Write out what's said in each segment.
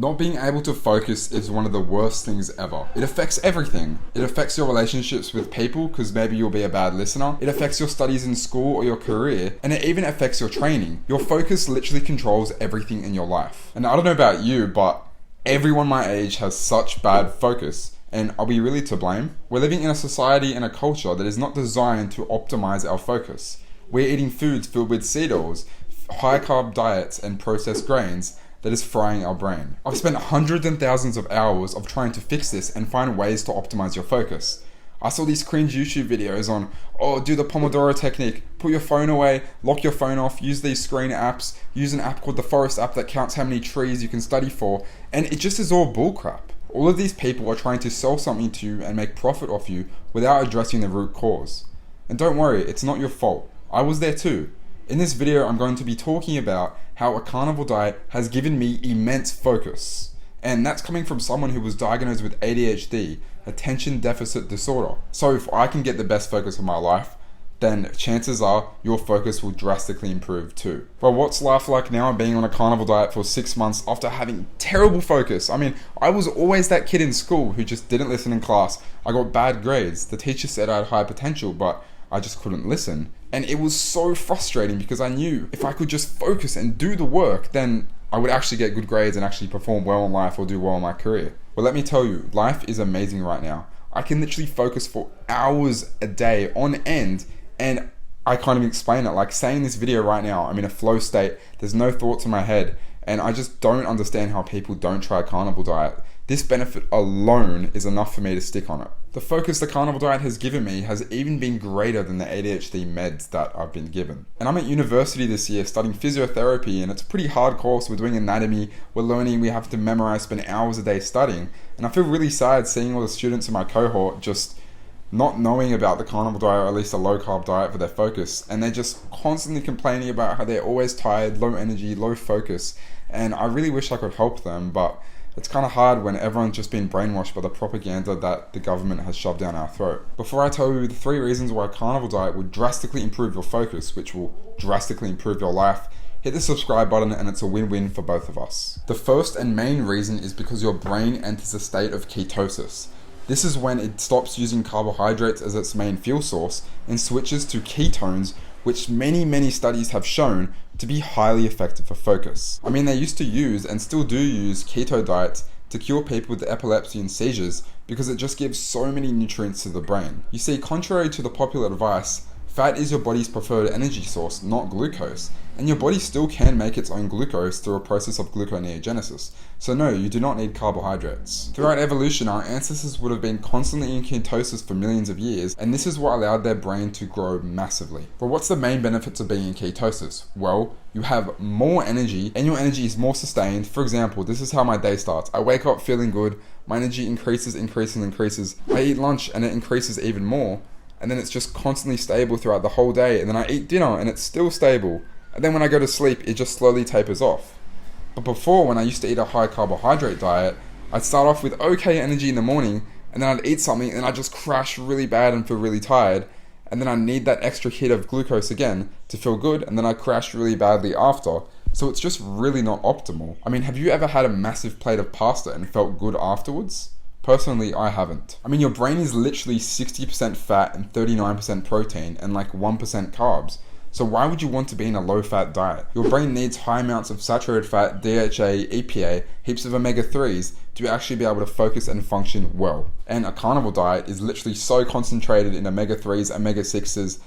Not being able to focus is one of the worst things ever. It affects everything. It affects your relationships with people because maybe you'll be a bad listener. It affects your studies in school or your career. And it even affects your training. Your focus literally controls everything in your life. And I don't know about you, but everyone my age has such bad focus. And are we really to blame? We're living in a society and a culture that is not designed to optimize our focus. We're eating foods filled with seed oils, high carb diets, and processed grains that is frying our brain. I've spent hundreds and thousands of hours of trying to fix this and find ways to optimize your focus. I saw these cringe YouTube videos on, do the Pomodoro technique, put your phone away, lock your phone off, use these screen apps, use an app called the Forest app that counts how many trees you can study for, and it just is all bullcrap. All of these people are trying to sell something to you and make profit off you without addressing the root cause. And don't worry, it's not your fault. I was there too. In this video, I'm going to be talking about how a carnivore diet has given me immense focus. And that's coming from someone who was diagnosed with ADHD, attention deficit disorder. So if I can get the best focus of my life, then chances are your focus will drastically improve too. Well, what's life like now being on a carnivore diet for 6 months after having terrible focus? I mean, I was always that kid in school who just didn't listen in class. I got bad grades. The teacher said I had high potential, but I just couldn't listen. And it was so frustrating because I knew if I could just focus and do the work, then I would actually get good grades and actually perform well in life or do well in my career. Well, let me tell you, life is amazing right now. I can literally focus for hours a day on end, and I can't even explain it. Like saying this video right now, I'm in a flow state, there's no thoughts in my head, and I just don't understand how people don't try a carnivore diet. This benefit alone is enough for me to stick on it. The focus the carnivore diet has given me has even been greater than the ADHD meds that I've been given. And I'm at university this year studying physiotherapy, and it's a pretty hard course. We're doing anatomy, we're learning, we have to memorize, spend hours a day studying. And I feel really sad seeing all the students in my cohort just not knowing about the carnivore diet, or at least a low carb diet for their focus. And they're just constantly complaining about how they're always tired, low energy, low focus. And I really wish I could help them, but it's kind of hard when everyone's just been brainwashed by the propaganda that the government has shoved down our throat. Before I tell you the 3 reasons why a carnivore diet will drastically improve your focus, which will drastically improve your life, hit the subscribe button and it's a win-win for both of us. The first and main reason is because your brain enters a state of ketosis. This is when it stops using carbohydrates as its main fuel source and switches to ketones, which many studies have shown to be highly effective for focus. I mean, they used to use and still do use keto diets to cure people with epilepsy and seizures because it just gives so many nutrients to the brain. You see, contrary to the popular advice, fat is your body's preferred energy source, not glucose, and your body still can make its own glucose through a process of gluconeogenesis. So no, you do not need carbohydrates. Throughout evolution, our ancestors would have been constantly in ketosis for millions of years, and this is what allowed their brain to grow massively. But what's the main benefits of being in ketosis? Well, you have more energy, and your energy is more sustained. For example, this is how my day starts. I wake up feeling good, my energy increases. I eat lunch and it increases even more. And then it's just constantly stable throughout the whole day. And then I eat dinner and it's still stable. And then when I go to sleep, it just slowly tapers off. But before, when I used to eat a high carbohydrate diet, I'd start off with okay energy in the morning, and then I'd eat something and I'd just crash really bad and feel really tired. And then I need that extra hit of glucose again to feel good, and then I crash really badly after. So it's just really not optimal. I mean, have you ever had a massive plate of pasta and felt good afterwards? Personally, I haven't. I mean, your brain is literally 60% fat and 39% protein and like 1% carbs. So why would you want to be in a low-fat diet? Your brain needs high amounts of saturated fat, DHA, EPA, heaps of omega-3s to actually be able to focus and function well. And a carnivore diet is literally so concentrated in omega-3s, omega-6s,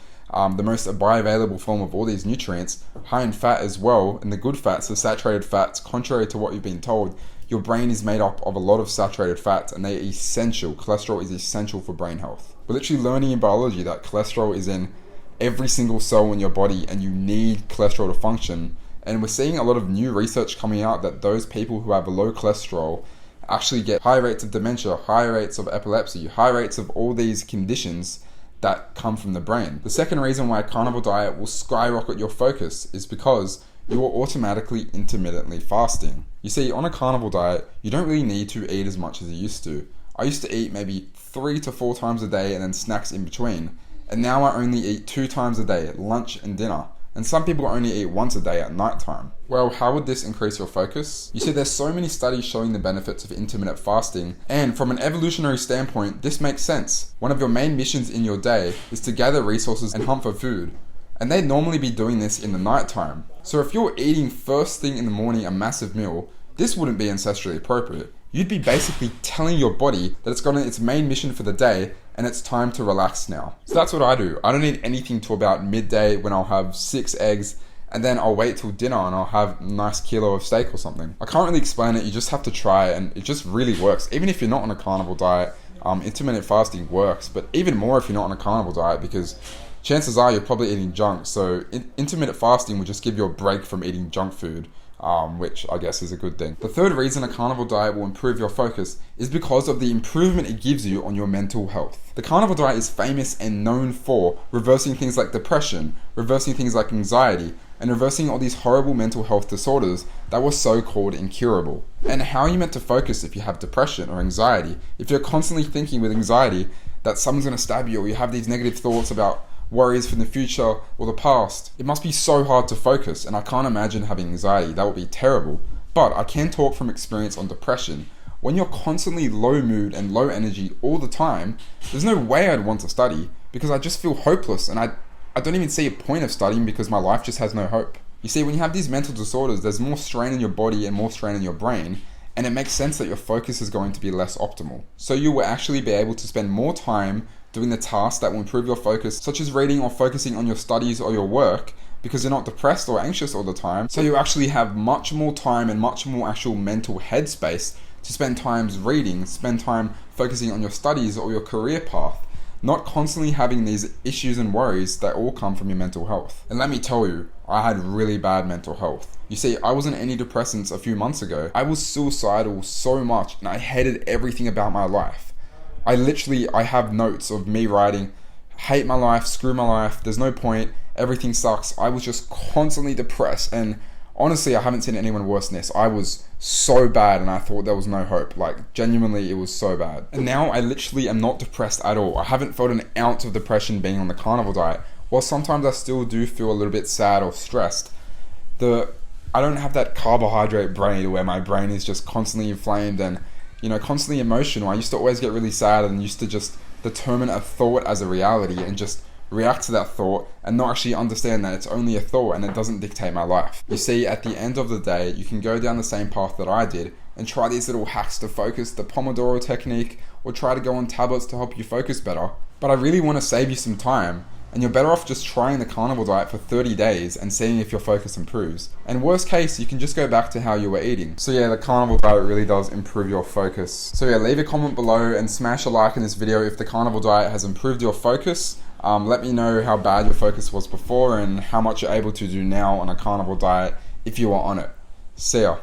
the most bioavailable form of all these nutrients, high in fat as well, and the good fats, the saturated fats, contrary to what you've been told. Your brain is made up of a lot of saturated fats, and they're essential. Cholesterol is essential for brain health. We're literally learning in biology that cholesterol is in every single cell in your body, and you need cholesterol to function. And we're seeing a lot of new research coming out that those people who have a low cholesterol actually get high rates of dementia, high rates of epilepsy, high rates of all these conditions that come from the brain. The second reason why a carnivore diet will skyrocket your focus is because you are automatically intermittently fasting. You see, on a carnivore diet, you don't really need to eat as much as you used to. I used to eat maybe 3 to 4 times a day and then snacks in between. And now I only eat 2 times a day, lunch and dinner. and some people only eat once a day at nighttime. Well, how would this increase your focus? You see, there's so many studies showing the benefits of intermittent fasting, and from an evolutionary standpoint, this makes sense. One of your main missions in your day is to gather resources and hunt for food, and they'd normally be doing this in the nighttime. So if you're eating first thing in the morning a massive meal, this wouldn't be ancestrally appropriate. You'd be basically telling your body that it's got its main mission for the day and it's time to relax now. So that's what I do. I don't eat anything till about midday when I'll have 6 eggs, and then I'll wait till dinner and I'll have a nice kilo of steak or something. I can't really explain it, you just have to try it, and it just really works. Even if you're not on a carnivore diet, intermittent fasting works, but even more if you're not on a carnivore diet, because chances are you're probably eating junk. So intermittent fasting will just give you a break from eating junk food, which I guess is a good thing. The third reason a carnivore diet will improve your focus is because of the improvement it gives you on your mental health. The carnivore diet is famous and known for reversing things like depression, reversing things like anxiety, and reversing all these horrible mental health disorders that were so-called incurable. And how are you meant to focus if you have depression or anxiety? If you're constantly thinking with anxiety that someone's going to stab you, or you have these negative thoughts about worries from the future or the past, it must be so hard to focus, and I can't imagine having anxiety. That would be terrible. But I can talk from experience on depression. When you're constantly low mood and low energy all the time, there's no way I'd want to study, because I just feel hopeless, and I don't even see a point of studying because my life just has no hope. You see, when you have these mental disorders, there's more strain in your body and more strain in your brain, and it makes sense that your focus is going to be less optimal. So you will actually be able to spend more time doing the tasks that will improve your focus, such as reading or focusing on your studies or your work, because you're not depressed or anxious all the time. So you actually have much more time and much more actual mental headspace to spend time reading, spend time focusing on your studies or your career path, not constantly having these issues and worries that all come from your mental health. And let me tell you, I had really bad mental health. You see, I was on antidepressants a few months ago. I was suicidal so much, and I hated everything about my life. I have notes of me writing, hate my life, screw my life, there's no point, everything sucks. I was just constantly depressed, and honestly, I haven't seen anyone worse than this. I was so bad, and I thought there was no hope. Like, genuinely, it was so bad. And now I literally am not depressed at all. I haven't felt an ounce of depression being on the carnivore diet. While sometimes I still do feel a little bit sad or stressed, I don't have that carbohydrate brain where my brain is just constantly inflamed and, constantly emotional. I used to always get really sad and used to just determine a thought as a reality and just react to that thought and not actually understand that it's only a thought and it doesn't dictate my life. You see, at the end of the day, you can go down the same path that I did and try these little hacks to focus, the Pomodoro technique, or try to go on tablets to help you focus better. But I really want to save you some time, and you're better off just trying the carnivore diet for 30 days and seeing if your focus improves. And worst case, you can just go back to how you were eating. So yeah, the carnivore diet really does improve your focus. So yeah, leave a comment below and smash a like in this video if the carnivore diet has improved your focus. Let me know how bad your focus was before and how much you're able to do now on a carnivore diet if you are on it. See ya.